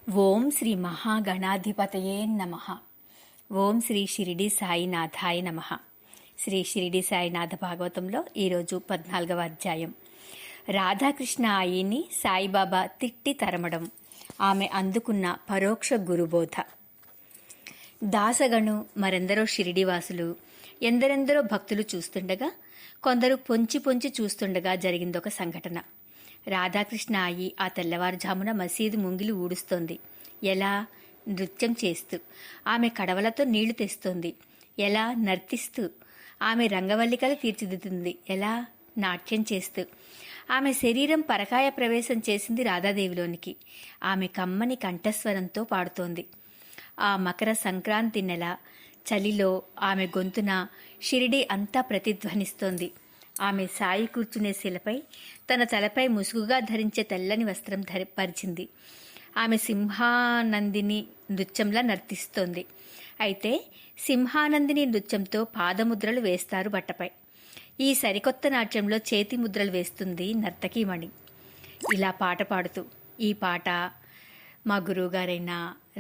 ఓం శ్రీ మహాగణాధిపతయే నమః. ఓం శ్రీ షిరిడి సాయినాథాయ నమః. శ్రీ షిరిడి సాయినాథ భాగవతంలో ఈరోజు 14వ అధ్యాయం. రాధాకృష్ణ ఆయిని సాయిబాబా తిట్టి తరమడం, ఆమె అందుకున్న పరోక్ష గురుబోధ. దాసగను మరెందరో షిరిడివాసులు, ఎందరెందరో భక్తులు చూస్తుండగా, కొందరు పొంచి పొంచి చూస్తుండగా జరిగిందొక సంఘటన. రాధాకృష్ణ ఆయి ఆ తెల్లవారుజామున మసీదు ముంగిలి ఊడుస్తోంది. ఎలా? నృత్యం చేస్తూ. ఆమె కడవలతో నీళ్లు తెస్తోంది. ఎలా? నర్తిస్తూ. ఆమె రంగవల్లికలు తీర్చిదిద్దుతుంది. ఎలా? నాట్యం చేస్తూ. ఆమె శరీరం పరకాయ ప్రవేశం చేసింది రాధాదేవిలోనికి. ఆమె కమ్మని కంఠస్వరంతో పాడుతోంది. ఆ మకర సంక్రాంతి నెల చలిలో ఆమె గొంతున షిరిడి అంతా ప్రతిధ్వనిస్తోంది. ఆమె సాయి కూర్చునే శిలపై తన తలపై ముసుగుగా ధరించే తెల్లని వస్త్రం పరిచింది. ఆమె సింహానందిని నృత్యంలా నర్తిస్తోంది. అయితే సింహానందిని నృత్యంతో పాదముద్రలు వేస్తారు బట్టపై. ఈ సరికొత్త నాట్యంలో చేతి ముద్రలు వేస్తుంది నర్తకీమణి, ఇలా పాట పాడుతూ. ఈ పాట మా గురువుగారైన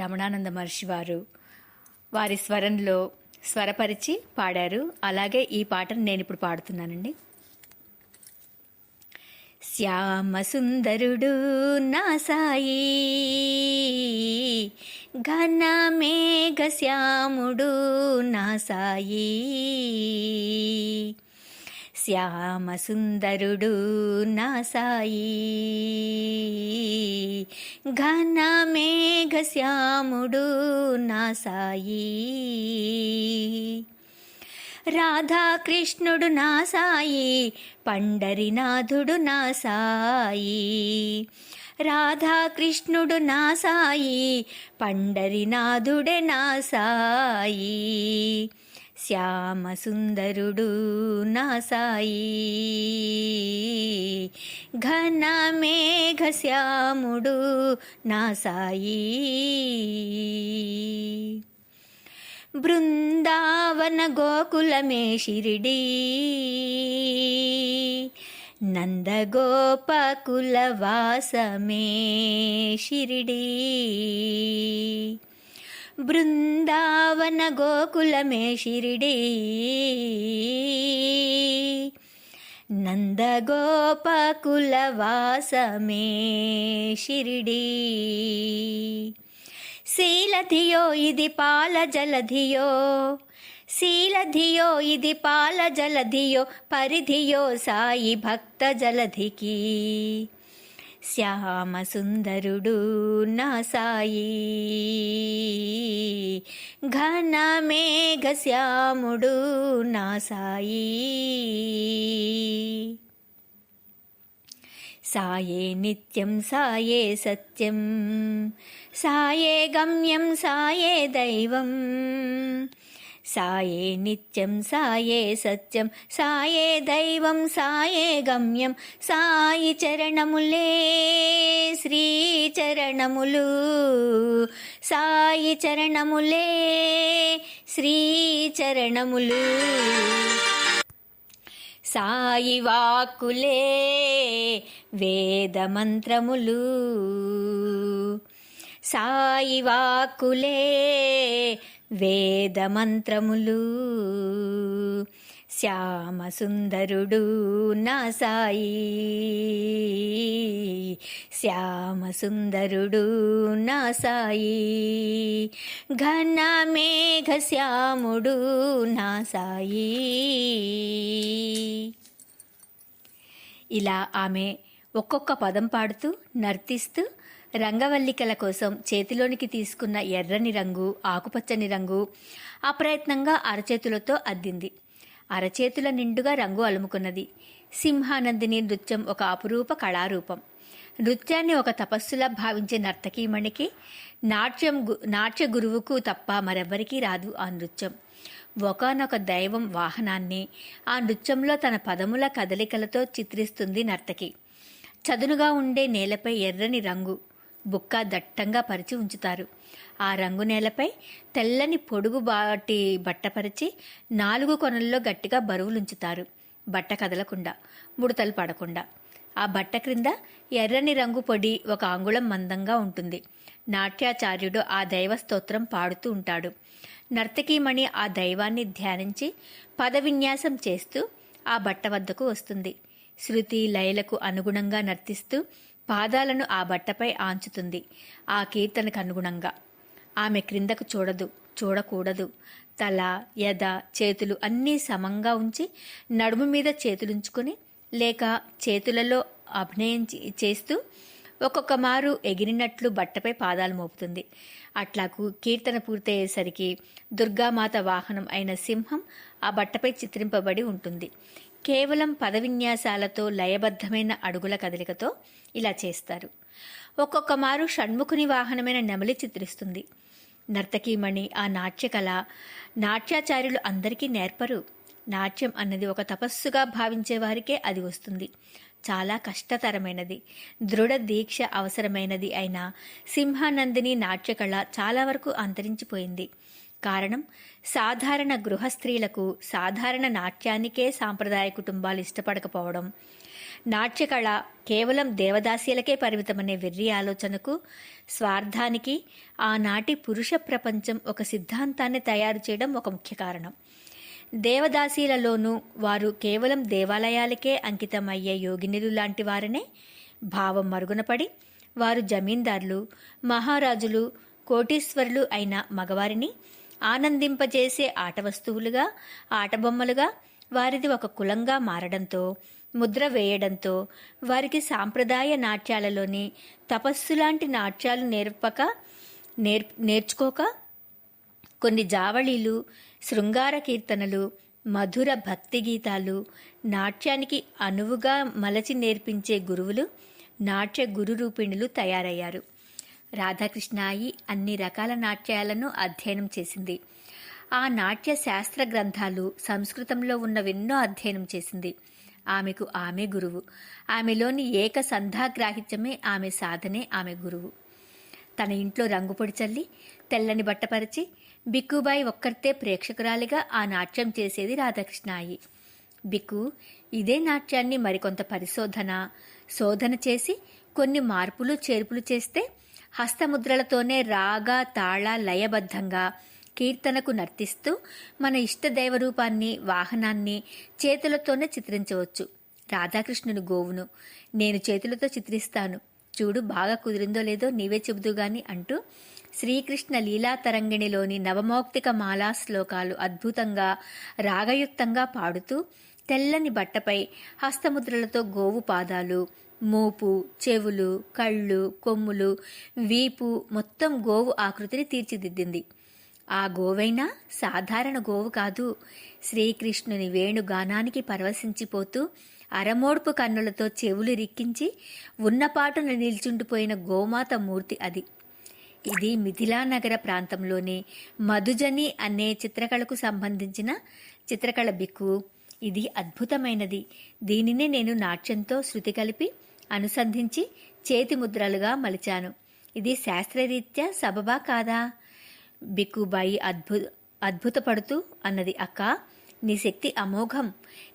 రమణానంద మహర్షి వారి స్వరంలో స్వరపరిచి పాడారు. అలాగే ఈ పాటను నేను ఇప్పుడు పాడుతున్నానండి. శ్యామ సుందరుడు నా సాయి, ఘన మేఘ శ్యాముడు నా సాయి. శ్యామ సుందరుడు నా సాయి, ఘన మేఘ శ్యాముడు నా సాయి. రాధాకృష్ణుడు నా సాయి, పండరినాథుడు నా సాయి. రాధాకృష్ణుడు నా సాయి, పండరినాథుడే నా సాయి. శ్యామ సుందరుడు నా సాయి, ఘన మేఘ శ్యాముడు నా సాయి. బృందావన గోకులమే షిరిడి, నందగోపకుల వాసమే షిరిడి. బృందావన గోకులమే షిరిడి, నందగోపకుల వాసమే షిరిడి. శీలధియో ఇది పాల జలధియో, శీలధియో ఇది పాల జలధియో, పరిధియో సాయి భక్త జలధికి. శ్యామ సుందరుడు నా సాయి, ఘన మేఘ శ్యాముడు నా సాయి. సాయే నిత్యం సాయే సత్యం, సాయే గమ్యం సాయే దైవం. సాయే నిత్యం సాయే సత్యం, సాయే దైవం సాయే గమ్యం. సాయి చరణములే శ్రీ చరణములు, సాయి చరణములే శ్రీ చరణములు. సాయి వాక్కులే వేద మంత్రములు, సాయి వాక్కులే వేద మంత్రములు. శ్యామ సుందరుడు నా సాయి, శ్యామ సుందరుడు నా సాయి, ఘన మేఘ శ్యాముడు నా సాయి. ఇలా ఆమె ఒక్కొక్క పదం పాడుతూ నర్తిస్తూ రంగవల్లికల కోసం చేతిలోనికి తీసుకున్న ఎర్రని రంగు, ఆకుపచ్చని రంగు అప్రయత్నంగా అరచేతులతో అద్దింది. అరచేతుల నిండుగా రంగు అలుముకున్నది. సింహానందిని నృత్యం ఒక అపురూప కళారూపం. నృత్యాన్ని ఒక తపస్సులా భావించే నర్తకీమణికి, నాట్య గురువుకు తప్ప మరెవ్వరికీ రాదు ఆ నృత్యం. ఒకనొక దైవం వాహనాన్ని ఆ నృత్యంలో తన పదముల కదలికలతో చిత్రిస్తుంది నర్తకి. చదునుగా ఉండే నేలపై ఎర్రని రంగు బుక్క దట్టంగా పరిచి ఉంచుతారు. ఆ రంగు నేలపై తెల్లని పొడుగు బాటి బట్టపరిచి 4 కొనల్లో గట్టిగా బరువులుంచుతారు. బట్ట కదలకుండా, ముడతలు పడకుండా. ఆ బట్ట క్రింద ఎర్రని రంగు పొడి 1 అంగుళం మందంగా ఉంటుంది. నాట్యాచార్యుడు ఆ దైవ స్తోత్రం పాడుతూ ఉంటాడు. నర్తకీమణి ఆ దైవాన్ని ధ్యానించి పదవిన్యాసం చేస్తూ ఆ బట్ట వద్దకు వస్తుంది. శృతి లయలకు అనుగుణంగా నర్తిస్తూ పాదాలను ఆ బట్టపై ఆంచుతుంది. ఆ కీర్తనకు అనుగుణంగా ఆమె క్రిందకు చూడకూడదు. తల, ఎద, చేతులు అన్నీ సమంగా ఉంచి నడుము మీద చేతులుంచుకొని లేక చేతులలో అభినయం చేస్తూ ఒక్కొక్క మారు ఎగిరినట్లు బట్టపై పాదాలు మోపుతుంది. అట్లాకు కీర్తన పూర్తయ్యేసరికి దుర్గామాత వాహనం అయిన సింహం ఆ బట్టపై చిత్రింపబడి ఉంటుంది. కేవలం పదవిన్యాసాలతో లయబద్ధమైన అడుగుల కదలికతో ఇలా చేస్తారు. ఒక్కొక్క మారు షణ్ముఖుని వాహనమైన నెమలి చిత్రిస్తుంది. నర్తకీమణి ఆ నాట్యకళ నాట్యాచార్యులు అందరికీ నేర్పరు. నాట్యం అన్నది ఒక తపస్సుగా భావించే వారికే అది వస్తుంది. చాలా కష్టతరమైనది, దృఢ దీక్ష అవసరమైనది అయిన సింహానందిని నాట్యకళ చాలా వరకు అంతరించిపోయింది. కారణం, సాధారణ గృహస్త్రీలకు సాధారణ నాట్యానికే సాంప్రదాయ కుటుంబాలు ఇష్టపడకపోవడం, నాట్యకళ కేవలం దేవదాసీలకే పరిమితమనే వెర్రి ఆలోచనకు, స్వార్థానికి ఆనాటి పురుష ప్రపంచం ఒక సిద్ధాంతాన్ని తయారు చేయడం ఒక ముఖ్య కారణం. దేవదాసీలలోనూ వారు కేవలం దేవాలయాలకే అంకితమయ్యే యోగినులు లాంటి వారనే భావం మరుగునపడి వారు జమీందార్లు, మహారాజులు, కోటీశ్వరులు అయిన మగవారిని ఆనందింపజేసే ఆట వస్తువులుగా, ఆటబొమ్మలుగా వారిది ఒక కులంగా మారడంతో, ముద్ర వేయడంతో వారికి సాంప్రదాయ నాట్యాలలోని తపస్సులాంటి నాట్యాలు నేర్చుకోక కొన్ని జావళీలు, శృంగార కీర్తనలు, మధుర భక్తి గీతాలు, నాట్యానికి అనువుగా మలచి నేర్పించే గురువులు, నాట్య గురు రూపిణులు తయారయ్యారు. రాధాకృష్ణాయి అన్ని రకాల నాట్యాలను అధ్యయనం చేసింది. ఆ నాట్య శాస్త్ర గ్రంథాలు సంస్కృతంలో ఉన్నవెన్నో అధ్యయనం చేసింది. ఆమెకు ఆమె గురువు. ఆమెలోని ఏక సంధాగ్రాహిత్యమే ఆమె సాధనే ఆమె గురువు. తన ఇంట్లో రంగుపొడి చల్లి తెల్లని బట్టపరిచి బిక్కుబాయి ఒక్కర్తే ప్రేక్షకురాలిగా ఆ నాట్యం చేసేది రాధాకృష్ణాయి. బిక్కు ఇదే నాట్యాన్ని మరికొంత శోధన చేసి కొన్ని మార్పులు చేర్పులు చేస్తే హస్తముద్రలతోనే రాగ తాళ లయబద్ధంగా కీర్తనకు నర్తిస్తూ మన ఇష్టదైవ రూపాన్ని, వాహనాన్ని చేతులతోనే చిత్రించవచ్చు. రాధాకృష్ణుని గోవును నేను చేతులతో చిత్రిస్తాను, చూడు బాగా కుదిరిందో లేదో నీవే చెబుదుగాని అంటూ శ్రీకృష్ణ లీలా తరంగిణిలోని నవమౌక్తిక మాలా శ్లోకాలు అద్భుతంగా రాగయుక్తంగా పాడుతూ తెల్లని బట్టపై హస్తముద్రలతో గోవు పాదాలు, మూపు, చెవులు, కళ్ళు, కొమ్ములు, వీపు మొత్తం గోవు ఆకృతిని తీర్చిదిద్దింది. ఆ గోవైనా సాధారణ గోవు కాదు. శ్రీకృష్ణుని వేణుగానానికి పరవశించిపోతూ అరమోడ్పు కన్నులతో చెవులు రిక్కించి ఉన్నపాటున నిల్చుండిపోయిన గోమాత మూర్తి అది. ఇది మిథిలా నగర ప్రాంతంలోని మధుజని అనే చిత్రకళకు సంబంధించిన చిత్రకళ బిక్కు. ఇది అద్భుతమైనది. దీనినే నేను నాట్యంతో శృతి కలిపి అనుసంధించి చేతి ముద్రలుగా మలిచాను. ఇది శాస్త్రరీత్యా సబబా కాదా? బిక్కుబాయి అద్భుతపడుతూ అన్నది. అక్కా, నీ శక్తి అమోఘం.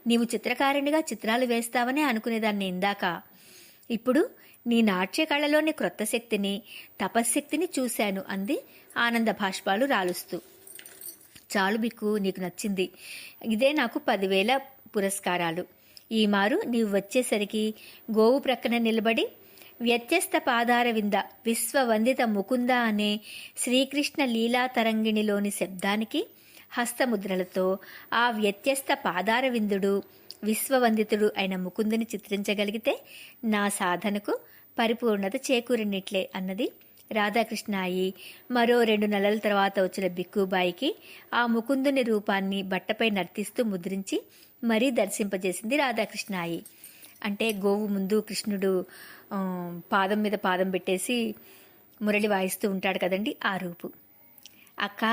నీవు చిత్రకారిణిగా చిత్రాలు వేస్తావనే అనుకునేదాన్ని ఇందాక. ఇప్పుడు నీ నాట్య కళలోని క్రొత్త శక్తిని, తపశ్శక్తిని చూశాను అంది ఆనంద భాష్పాలు రాలుస్తూ. చాలు బిక్కు, నీకు నచ్చింది. ఇదే నాకు 10,000 పురస్కారాలు. ఈ మారు నీవు వచ్చేసరికి గోవు ప్రక్కన నిలబడి వ్యత్యస్త పాదార వింద విశ్వవందిత ముకుంద అనే శ్రీకృష్ణ లీలా తరంగిణిలోని శబ్దానికి హస్తముద్రలతో ఆ వ్యత్యస్త పాదార విందుడు విశ్వవందితుడు అయిన ముకుందుని చిత్రించగలిగితే నా సాధనకు పరిపూర్ణత చేకూరినట్లే అన్నది రాధాకృష్ణాయి. మరో 2 నెలల తర్వాత వచ్చిన బిక్కుబాయికి ఆ ముకుందుని రూపాన్ని బట్టపై నర్తిస్తూ ముద్రించి మరీ దర్శింపజేసింది రాధాకృష్ణాయి. అంటే గోవు ముందు కృష్ణుడు పాదం మీద పాదం పెట్టేసి మురళి వాయిస్తూ ఉంటాడు కదండి, ఆ రూపు. అక్క,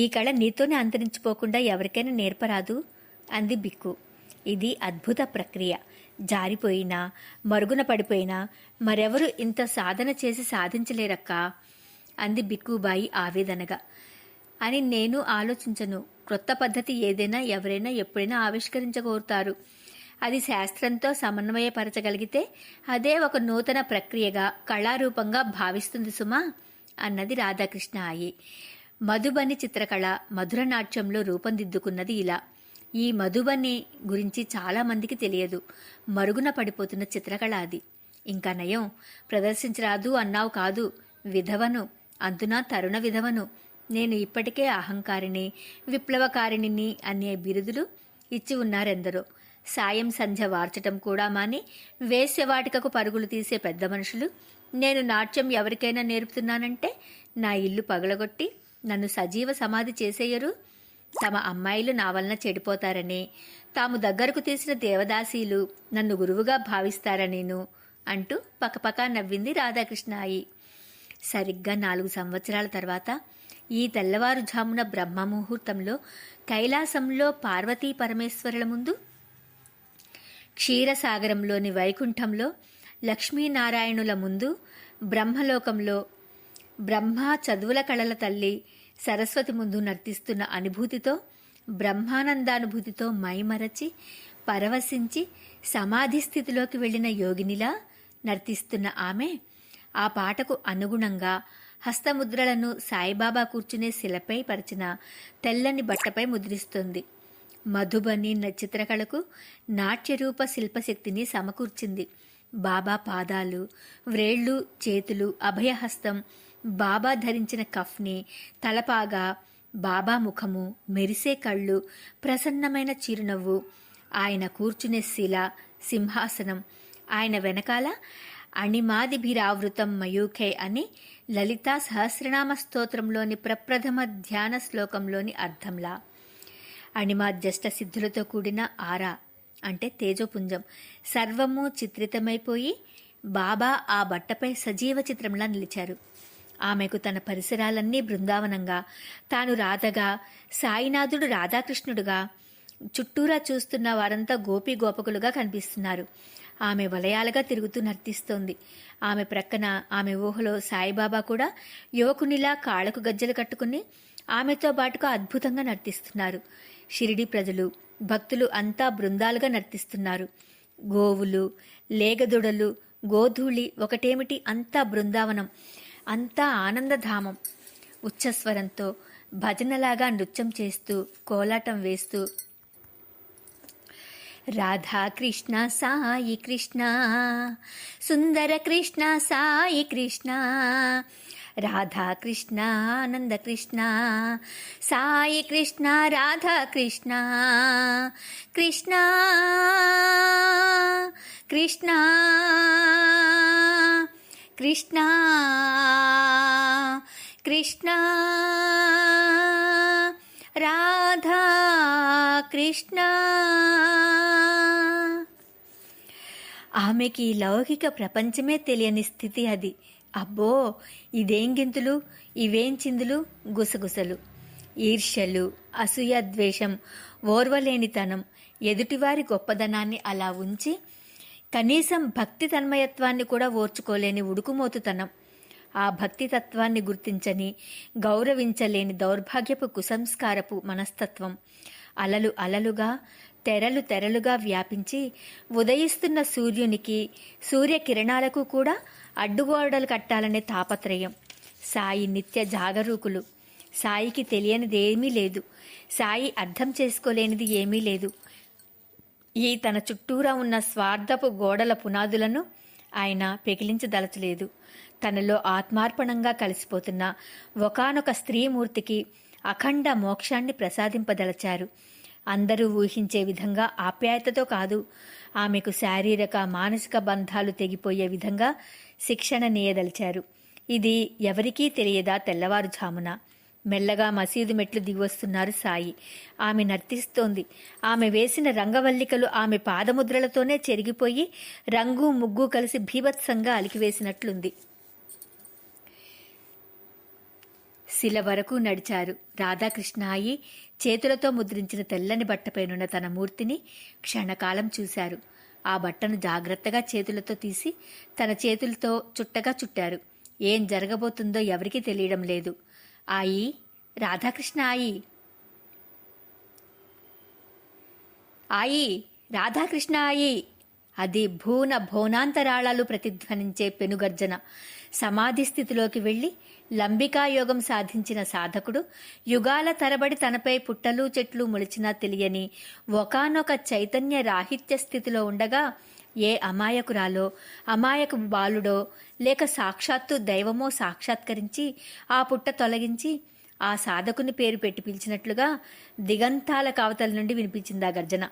ఈ కళ నీతోనే అంతరించిపోకుండా ఎవరికైనా నేర్పరాదు అంది బిక్కు. ఇది అద్భుత ప్రక్రియ. జారిపోయినా మరుగున పడిపోయినా మరెవరు ఇంత సాధన చేసి సాధించలేరక్కా అంది బిక్కుబాయి ఆవేదనగా. అని నేను ఆలోచించను. క్రొత్త పద్ధతి ఏదైనా ఎవరైనా ఎప్పుడైనా ఆవిష్కరించగోరుతారు. అది శాస్త్రంతో సమన్వయపరచగలిగితే అదే ఒక నూతన ప్రక్రియగా కళారూపంగా భావిస్తుంది సుమా అన్నది రాధాకృష్ణ ఆయి. మధుబని చిత్రకళ మధుర నాట్యంలో రూపొందిద్దుకున్నది ఇలా. ఈ మధుబని గురించి చాలా మందికి తెలియదు. మరుగున పడిపోతున్న చిత్రకళ అది. ఇంకా నయం, ప్రదర్శించరాదు అన్నావు కాదు, విధవను, అందునా తరుణ విధవను. నేను ఇప్పటికే అహంకారిని, విప్లవకారిణిని అనే బిరుదులు ఇచ్చి ఉన్నారెందరో. సాయం సంధ్య వార్చటం కూడా మాని వేశ్యవాటికకు పరుగులు తీసే పెద్ద మనుషులు నేను నాట్యం ఎవరికైనా నేర్పుతున్నానంటే నా ఇల్లు పగలగొట్టి నన్ను సజీవ సమాధి చేసేయరు. తమ అమ్మాయిలు నా వలన చెడిపోతారని, తాము దగ్గరకు తీసిన దేవదాసీలు నన్ను గురువుగా భావిస్తారనేను అంటూ పకపకా నవ్వింది రాధాకృష్ణ ఆయి. సరిగ్గా 4 సంవత్సరాల తర్వాత ఈ తెల్లవారుజామున బ్రహ్మముహూర్తంలో కైలాసంలో పార్వతీ పరమేశ్వరుల ముందు, క్షీరసాగరంలోని వైకుంఠంలో లక్ష్మీనారాయణుల ముందు, బ్రహ్మలోకంలో బ్రహ్మ చదువుల కళల తల్లి సరస్వతి ముందు నర్తిస్తున్న అనుభూతితో, బ్రహ్మానందానుభూతితో మైమరచి పరవశించి సమాధి స్థితిలోకి వెళ్లిన యోగినిలా నర్తిస్తున్న ఆమె ఆ పాటకు అనుగుణంగా హస్తముద్రలను సాయిబాబా కూర్చునే శిలపై పరిచిన తెల్లని బట్టపై ముద్రిస్తుంది. మధుబని చిత్రకళకు నాట్యరూప శిల్పశక్తిని సమకూర్చింది. బాబా పాదాలు, వ్రేళ్లు, చేతులు, అభయహస్తం, బాబా ధరించిన కఫ్ని, తలపాగా, బాబా ముఖము, మెరిసే కళ్ళు, ప్రసన్నమైన చిరునవ్వు, ఆయన కూర్చునే శిల, సింహాసనం, ఆయన వెనకాల అణిమాదిభిరావృతం మయూఖే అని లలితా సహస్రనామ స్తోత్రంలోని ప్రప్రథమ ధ్యాన శ్లోకంలోని అర్థంలా. అణిమాద్యష్ట సిద్ధులతో కూడిన ఆరా అంటే తేజోపుంజం సర్వము చిత్రితమైపోయి బాబా ఆ బట్టపై సజీవ చిత్రంలా నిలిచారు. ఆమెకు తన పరిసరాలన్నీ బృందావనంగా, తాను రాధగా, సాయినాథుడు రాధాకృష్ణుడుగా, చుట్టూరా చూస్తున్న వారంతా గోపీ గోపకులుగా కనిపిస్తున్నారు. ఆమె వలయాలుగా తిరుగుతూ నర్తిస్తోంది. ఆమె ప్రక్కన, ఆమె ఊహలో సాయిబాబా కూడా యువకునిలా కాళ్లకు గజ్జలు కట్టుకుని ఆమెతో బాటుగా అద్భుతంగా నర్తిస్తున్నారు. షిరిడి ప్రజలు, భక్తులు అంతా బృందాలుగా నర్తిస్తున్నారు. గోవులు, లేగదుడలు, గోధూళి ఒకటేమిటి, అంతా బృందావనం, అంతా ఆనందధామం. ఉచ్చస్వరంతో భజనలాగా నృత్యం చేస్తూ, కోలాటం వేస్తూ రాధా కృష్ణ సాయి కృష్ణ, సుందర కృష్ణ సాయి కృష్ణ, రాధా కృష్ణ ఆనంద కృష్ణ, సాయి కృష్ణ రాధా కృష్ణ, కృష్ణ కృష్ణ కృష్ణ కృష్ణ రాధా కృష్ణ. ఆమెకి లౌకిక ప్రపంచమే తెలియని స్థితి అది. అబ్బో, ఇదేం గింతులు, ఇవేం చిందులు, గుసగుసలు, ఈర్ష్యలు, అసూయ, ద్వేషం, ఓర్వలేనితనం, ఎదుటివారి గొప్పదనాన్ని అలా ఉంచి కనీసం భక్తి తన్మయత్వాన్ని కూడా ఓర్చుకోలేని ఉడుకుమోతుతనం, ఆ భక్తి తత్వాన్ని గుర్తించని, గౌరవించలేని దౌర్భాగ్యపు కుసంస్కారపు మనస్తత్వం అలలు అలలుగా, తెరలు తెరలుగా వ్యాపించి ఉదయిస్తున్న సూర్యునికి, సూర్యకిరణాలకు కూడా అడ్డుగోడలు కట్టాలనే తాపత్రయం. సాయి నిత్య జాగరూకులు. సాయికి తెలియనిదేమీ లేదు, సాయి అర్థం చేసుకోలేనిది ఏమీ లేదు. ఈ తన చుట్టూరా ఉన్న స్వార్థపు గోడల పునాదులను ఆయన పెకిలించదలచలేదు. తనలో ఆత్మార్పణంగా కలిసిపోతున్న ఒకానొక స్త్రీమూర్తికి అఖండ మోక్షాన్ని ప్రసాదింపదలచారు. అందరూ ఊహించే విధంగా ఆప్యాయతతో కాదు, ఆమెకు శారీరక మానసిక బంధాలు తెగిపోయే విధంగా శిక్షణ నీయదలిచారు. ఇది ఎవరికీ తెలియదా తెల్లవారుజామున. మెల్లగా మసీదు మెట్లు దిగివస్తున్నారు సాయి. ఆమె నర్తిస్తోంది. ఆమె వేసిన రంగవల్లికలు ఆమె పాదముద్రలతోనే చెరిగిపోయి రంగు ముగ్గు కలిసి భీభత్సంగా అలికివేసినట్లుంది. శిల వరకు నడిచారు. రాధాకృష్ణ అయి చేతులతో ముద్రించిన తెల్లని బట్టపైనున్న తన మూర్తిని క్షణకాలం చూశారు. ఆ బట్టను జాగ్రత్తగా చేతులతో తీసి తన చేతులతో చుట్టగా చుట్టారు. ఏం జరగబోతుందో ఎవరికీ తెలియడం లేదు. ఆయి, రాధాకృష్ణ ఆయి, ఆయి, రాధాకృష్ణాయి అది భూన భోనాంతరాళాలు ప్రతిధ్వనించే పెనుగర్జన. సమాధి స్థితిలోకి వెళ్లి లంబికాయోగం సాధించిన సాధకుడు యుగాల తరబడి తనపై పుట్టలు చెట్లు మొలిచినా తెలియని ఒకానొక చైతన్య రాహిత్య స్థితిలో ఉండగా ఏ అమాయకురాలో అమాయకు బాలుడో లేక సాక్షాత్తు దైవమో సాక్షాత్కరించి ఆ పుట్ట తొలగించి ఆ సాధకుని పేరు పెట్టి పిలిచినట్లుగా దిగంతాల కావతల నుండి వినిపించింది ఆ గర్జన.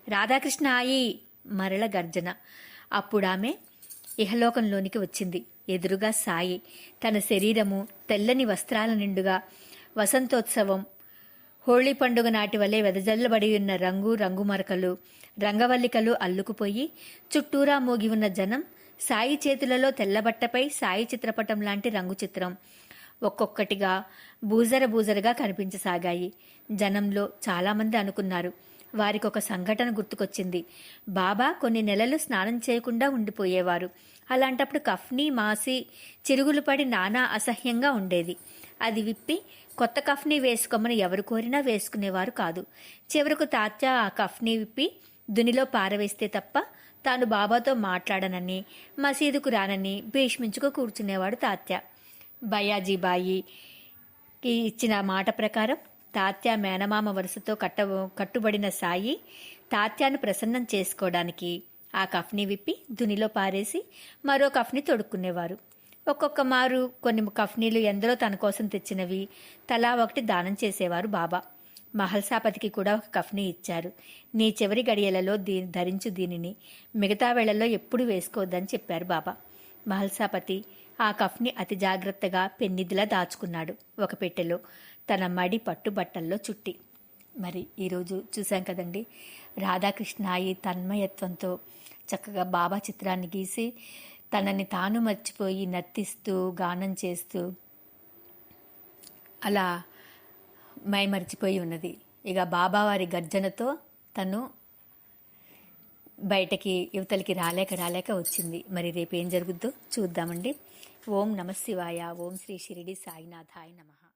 రాధాకృష్ణ ఆయి మరల గర్జన. అప్పుడామె ఇహలోకంలోనికి వచ్చింది. ఎదురుగా సాయి, తన శరీరము తెల్లని వస్త్రాల నిండుగా వసంతోత్సవం హోళీ పండుగ నాటి వలె వెదజల్లబడి ఉన్న రంగు మరకలు రంగవల్లికలు అల్లుకుపోయి చుట్టూరా మోగి ఉన్న జనం. సాయి చేతులలో తెల్లబట్టపై సాయి చిత్రపటం లాంటి రంగు చిత్రం ఒక్కొక్కటిగా బూజరగా కనిపించసాగాయి. జనంలో చాలామంది అనుకున్నారు. వారికొక సంఘటన గుర్తుకొచ్చింది. బాబా కొన్ని నెలలు స్నానం చేయకుండా ఉండిపోయేవారు. అలాంటప్పుడు కఫ్నీ మాసి చిరుగులు పడి నానా అసహ్యంగా ఉండేది. అది విప్పి కొత్త కఫ్నీ వేసుకోమని ఎవరు కోరినా వేసుకునేవారు కాదు. చివరకు తాత్య ఆ కఫ్నీ విప్పి దునిలో పారవేస్తే తప్ప తాను బాబాతో మాట్లాడనని మసీదుకు రానని భీష్మించుకు కూర్చునేవాడు తాత్య. బయాజీబాయికి ఇచ్చిన మాట ప్రకారం తాత్య మేనమామ వరుసతో కట్టుబడిన సాయి తాత్యాను ప్రసన్నం చేసుకోవడానికి ఆ కఫ్ని విప్పి దునిలో పారేసి మరో కఫ్ని తొడుక్కునేవారు. ఒక్కొక్క మారు కొన్ని కఫ్నీలు ఎందరో తన కోసం తెచ్చినవి తలా ఒకటి దానం చేసేవారు బాబా. మహల్సాపతికి కూడా ఒక కఫ్ని ఇచ్చారు. నీ చివరి గడియలలో ధరించు దీనిని, మిగతా వేళల్లో ఎప్పుడు వేసుకోవద్దని చెప్పారు బాబా. మహల్సాపతి ఆ కఫ్ని అతి జాగ్రత్తగా పెన్నిదిలా దాచుకున్నాడు ఒక పెట్టెలో, తన మడి పట్టుబట్టల్లో చుట్టి. మరి ఈరోజు చూశాం కదండి, రాధాకృష్ణ ఈ తన్మయత్వంతో చక్కగా బాబా చిత్రాన్ని గీసి తనని తాను మర్చిపోయి నర్తిస్తూ గానం చేస్తూ అలా మైమరిచిపోయి ఉన్నది. ఇక బాబావారి గర్జనతో తను బయటకి యువతలకి రాలేక వచ్చింది. మరి రేపు ఏం జరుగుద్దో చూద్దామండి. ఓం నమ శివాయ. ఓం శ్రీ షిరిడి సాయినాథాయ నమః.